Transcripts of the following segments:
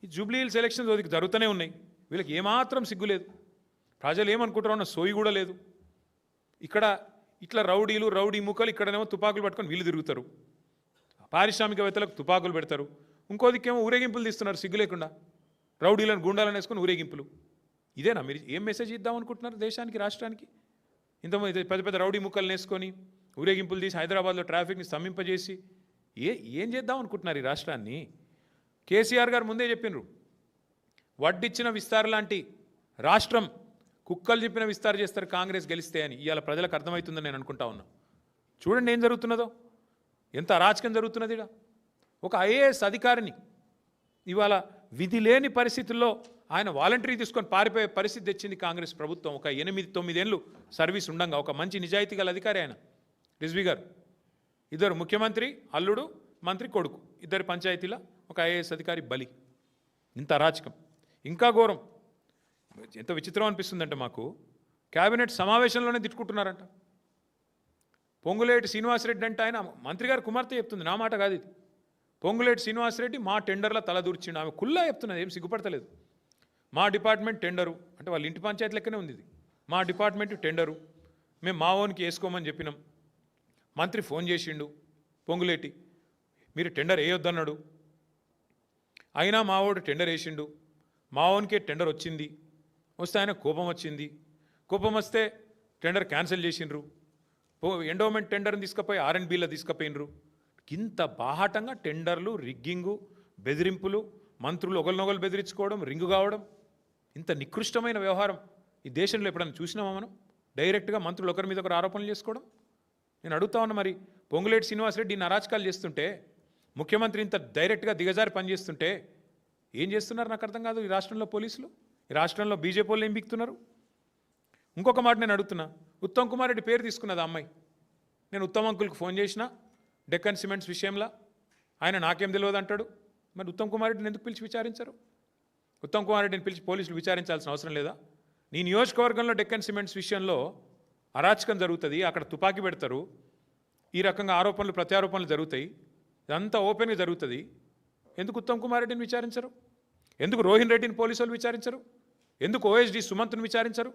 ఈ Jubilee hills elections జరుగుతూనే ఉన్నాయి. వీళ్ళకి ఏమాత్రం సిగ్గు లేదు. ప్రజలు ఏమనుకుంటారో అన్న సోయి కూడా లేదు. ఇక్కడ ఇట్లా రౌడీ ముక్కలు ఇక్కడనేమో తుపాకులు పట్టుకొని వీళ్ళు తిరుగుతారు. పారిశ్రామికవేత్తలకు తుపాకులు పెడతారు. ఇంకో దిక్కేమో ఊరేగింపులు తీస్తున్నారు సిగ్గు లేకుండా. రౌడీలను గుండాలను వేసుకొని ఊరేగింపులు. ఇదేనా మీరు ఏం మెసేజ్ ఇద్దాం అనుకుంటున్నారు దేశానికి, రాష్ట్రానికి? ఇంతమంది పెద్ద పెద్ద రౌడీ ముక్కలు వేసుకొని ఊరేగింపులు తీసి హైదరాబాద్లో ట్రాఫిక్ని స్తంభింపజేసి ఏం చేద్దాం అనుకుంటున్నారు ఈ రాష్ట్రాన్ని? కేసీఆర్ గారు ముందే చెప్పినారు, వడ్డిచ్చిన విస్తార్ లాంటి రాష్ట్రం కుక్కలు చెప్పిన విస్తార్ చేస్తారు కాంగ్రెస్ గెలిస్తే అని. ఇవాళ ప్రజలకు అర్థమవుతుందని నేను అనుకుంటా ఉన్నా. చూడండి ఏం జరుగుతున్నదో, ఎంత అరాచకం జరుగుతున్నది. ఇక్కడ ఒక ఐఏఎస్ అధికారిని ఇవాళ విధి లేని పరిస్థితుల్లో ఆయన వాలంటరీ తీసుకొని పారిపోయే పరిస్థితి తెచ్చింది కాంగ్రెస్ ప్రభుత్వం. ఒక 8-9 ఏళ్ళు సర్వీస్ ఉండంగా ఒక మంచి నిజాయితీ గల అధికారి ఆయన రిజ్వీ గారు. ఇద్దరు ముఖ్యమంత్రి అల్లుడు, మంత్రి కొడుకు, ఇద్దరు పంచాయతీల ఒక ఐఏఎస్ అధికారి బలి. ఇంత అరాచకం. ఇంకా ఘోరం, ఎంత విచిత్రం అనిపిస్తుందంటే మాకు, క్యాబినెట్ సమావేశంలోనే తిట్టుకుంటున్నారంట. పొంగులేటి శ్రీనివాసరెడ్డి అంటే ఆయన మంత్రి గారు కుమార్తె చెప్తుంది, నా మాట కాదు ఇది. పొంగులేటి శ్రీనివాసరెడ్డి మా టెండర్ల తలదూర్చిండు. ఆమె కుల్లా చెప్తున్నది, ఏం సిగ్గుపడతలేదు. మా డిపార్ట్మెంట్ టెండరు అంటే వాళ్ళ ఇంటి పంచాయతీ లెక్కనే ఉంది ఇది. మా డిపార్ట్మెంట్ టెండరు మేము మా ఓన్కి వేసుకోమని చెప్పినాం. మంత్రి ఫోన్ చేసిండు పొంగులేటి, మీరు టెండర్ వేయొద్దన్నాడు. అయినా మా ఓడు టెండర్ వేసిండు. మా ఓన్కే టెండర్ వచ్చింది. వస్తే ఆయన కోపం వచ్చింది. కోపం వస్తే టెండర్ క్యాన్సిల్ చేసిండ్రు. ఎండోమెంట్ టెండర్ని తీసుకుపోయి R&Bలో తీసుకుపోయినరు. ఇంత బాహాటంగా టెండర్లు, రిగ్గింగు, బెదిరింపులు, మంత్రులు ఒకరినొకరు బెదిరించుకోవడం, రింగు కావడం, ఇంత నికృష్టమైన వ్యవహారం ఈ దేశంలో ఎప్పుడైనా చూసినామా మనం? డైరెక్ట్గా మంత్రులు ఒకరి మీద ఒకరు ఆరోపణలు చేసుకోవడం. నేను అడుగుతా ఉన్నా, మరి పొంగులేటి శ్రీనివాసరెడ్డి ఇన్ని అరాచకాలు చేస్తుంటే, ముఖ్యమంత్రి ఇంత డైరెక్ట్గా దిగజారి పనిచేస్తుంటే ఏం చేస్తున్నారు నాకు అర్థం కాదు ఈ రాష్ట్రంలో పోలీసులు. ఈ రాష్ట్రంలో బీజేపీ వాళ్ళు ఏం బిక్తున్నారు? ఇంకొక మాట నేను అడుగుతున్నా, ఉత్తమ్ కుమార్ రెడ్డి పేరు తీసుకున్నది ఆ అమ్మాయి. నేను ఉత్తమ్ అంకుల్కి ఫోన్ చేసిన డెక్కన్ సిమెంట్స్ విషయంలో, ఆయన నాకేం తెలియదు అంటాడు. మరి ఉత్తమ్ కుమార్ రెడ్డిని ఎందుకు పిలిచి విచారించరు? ఉత్తమ్ కుమార్ రెడ్డిని పిలిచి పోలీసులు విచారించాల్సిన అవసరం లేదా? నీ నియోజకవర్గంలో డెక్కన్ సిమెంట్స్ విషయంలో అరాచకం జరుగుతుంది, అక్కడ తుపాకీ పెడతారు, ఈ రకంగా ఆరోపణలు ప్రత్యారోపణలు జరుగుతాయి, ఇదంతా ఓపెన్గా జరుగుతుంది. ఎందుకు ఉత్తమ్ కుమార్ రెడ్డిని విచారించరు? ఎందుకు రోహిన్ రెడ్డిని పోలీసులు విచారించరు? ఎందుకు OSD సుమంత్ని విచారించరు?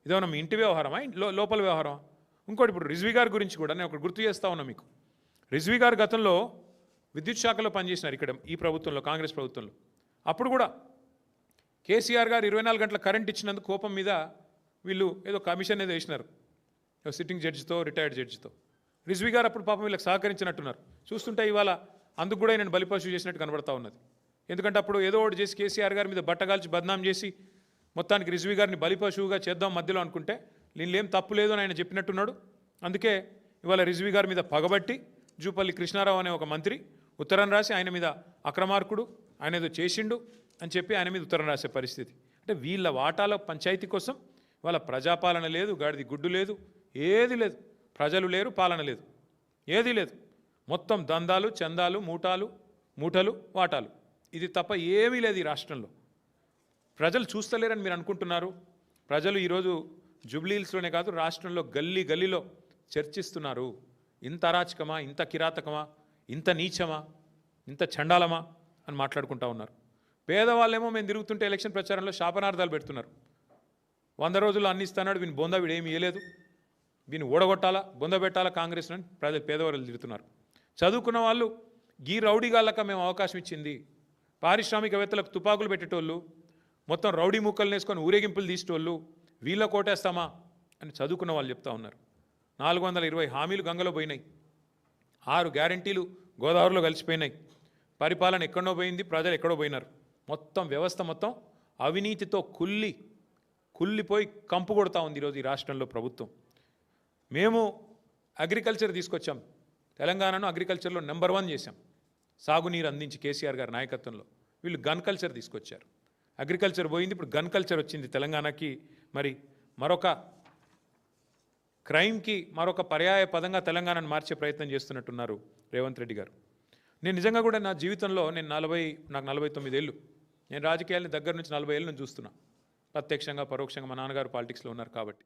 ఇదేమన్నా మీ ఇంటి వ్యవహారమా, లోపల వ్యవహారమా? ఇంకోటి, ఇప్పుడు రిజ్వీ గారి గురించి కూడా నేను ఒకటి గుర్తు చేస్తా ఉన్నా మీకు. రిజ్వీ గారు గతంలో విద్యుత్ శాఖలో పనిచేసినారు ఇక్కడ ఈ ప్రభుత్వంలో, కాంగ్రెస్ ప్రభుత్వంలో. అప్పుడు కూడా కేసీఆర్ గారు 24 గంటల కరెంట్ ఇచ్చినందుకు కోపం మీద వీళ్ళు ఏదో కమిషన్ ఏదో వేసినారు, సిట్టింగ్ జడ్జితో, రిటైర్డ్ జడ్జితో. రిజ్వీ గారు అప్పుడు పాపం వీళ్ళకి సహకరించినట్టున్నారు. చూస్తుంటే ఇవాళ అందుకు కూడా నేను బలిపశువు చేసినట్టు కనబడతా ఉన్నది. ఎందుకంటే అప్పుడు ఏదో ఒకటి చేసి కేసీఆర్ గారి మీద బట్టగాల్చి బద్నాం చేసి మొత్తానికి రిజ్వీ గారిని బలిపశువుగా చేద్దాం మధ్యలో అనుకుంటే, దీనిలో ఏం తప్పు లేదు అని ఆయన చెప్పినట్టున్నాడు. అందుకే ఇవాళ రిజ్వీ గారి మీద పగబట్టి జూపల్లి కృష్ణారావు అనే ఒక మంత్రి ఉత్తరం రాసి ఆయన మీద అక్రమార్కుడు, ఆయన ఏదో చేసిండు అని చెప్పి ఆయన మీద ఉత్తరం రాసే పరిస్థితి. అంటే వీళ్ళ వాటాల పంచాయతీ కోసం వాళ్ళ ప్రజాపాలన లేదు, గాడిది గుడ్డు లేదు, ఏది లేదు. ప్రజలు లేరు, పాలన లేదు, ఏదీ లేదు. మొత్తం దందాలు, చందాలు, మూటలు, వాటాలు, ఇది తప్ప ఏమీ లేదు ఈ రాష్ట్రంలో. ప్రజలు చూస్తలేరని మీరు అనుకుంటున్నారు. ప్రజలు ఈరోజు జూబ్లీ హిల్స్లోనే కాదు రాష్ట్రంలో గల్లీ గల్లీలో చర్చిస్తున్నారు. ఇంత అరాచకమా, ఇంత కిరాతకమా, ఇంత నీచమా, ఇంత చండాలమా అని మాట్లాడుకుంటా ఉన్నారు. పేదవాళ్ళేమో మేము తిరుగుతుంటే ఎలక్షన్ ప్రచారంలో శాపనార్థాలు పెడుతున్నారు. 100 రోజుల్లో అన్ని ఇస్తున్నాడు, వీని బొంద వీడేమి ఇవ్వలేదు, వీని ఓడగొట్టాలా, బొంద పెట్టాలా కాంగ్రెస్ అని పేదవాళ్ళు తిరుగుతున్నారు. చదువుకున్న వాళ్ళు గీ రౌడీగాళ్ళక మేము అవకాశం ఇచ్చింది, పారిశ్రామికవేత్తలకు తుపాకులు పెట్టేటోళ్ళు, మొత్తం రౌడీ ముక్కలు వేసుకొని ఊరేగింపులు తీసేటోళ్ళు, వీళ్ళ కోటేస్తామా అని చదువుకున్న వాళ్ళు చెప్తా ఉన్నారు. 420 హామీలు గంగలో పోయినాయి, 6 గ్యారంటీలు గోదావరిలో కలిసిపోయినాయి. పరిపాలన ఎక్కడో పోయింది, ప్రజలు ఎక్కడో పోయినారు. మొత్తం వ్యవస్థ మొత్తం అవినీతితో కుల్లిపోయి కంపు కొడతా ఉంది ఈరోజు ఈ రాష్ట్రంలో ప్రభుత్వం. మేము అగ్రికల్చర్ తీసుకొచ్చాం, తెలంగాణను అగ్రికల్చర్లో నెంబర్ 1 చేశాం, సాగునీరు అందించి కేసీఆర్ గారి నాయకత్వంలో. వీళ్ళు గన్ కల్చర్ తీసుకొచ్చారు, అగ్రికల్చర్ పోయింది, ఇప్పుడు గన్ కల్చర్ వచ్చింది తెలంగాణకి. మరి మరొక క్రైమ్కి మరొక పర్యాయ పదంగా తెలంగాణను మార్చే ప్రయత్నం చేస్తున్నట్టున్నారు రేవంత్ రెడ్డి గారు. నేను నిజంగా కూడా నా జీవితంలో నాకు 49 ఏళ్ళు, నేను రాజకీయాలని దగ్గర నుంచి 40 ఏళ్ళ నుంచి చూస్తున్నా, ప్రత్యక్షంగా పరోక్షంగా. మా నాన్నగారు పాలిటిక్స్లో ఉన్నారు కాబట్టి.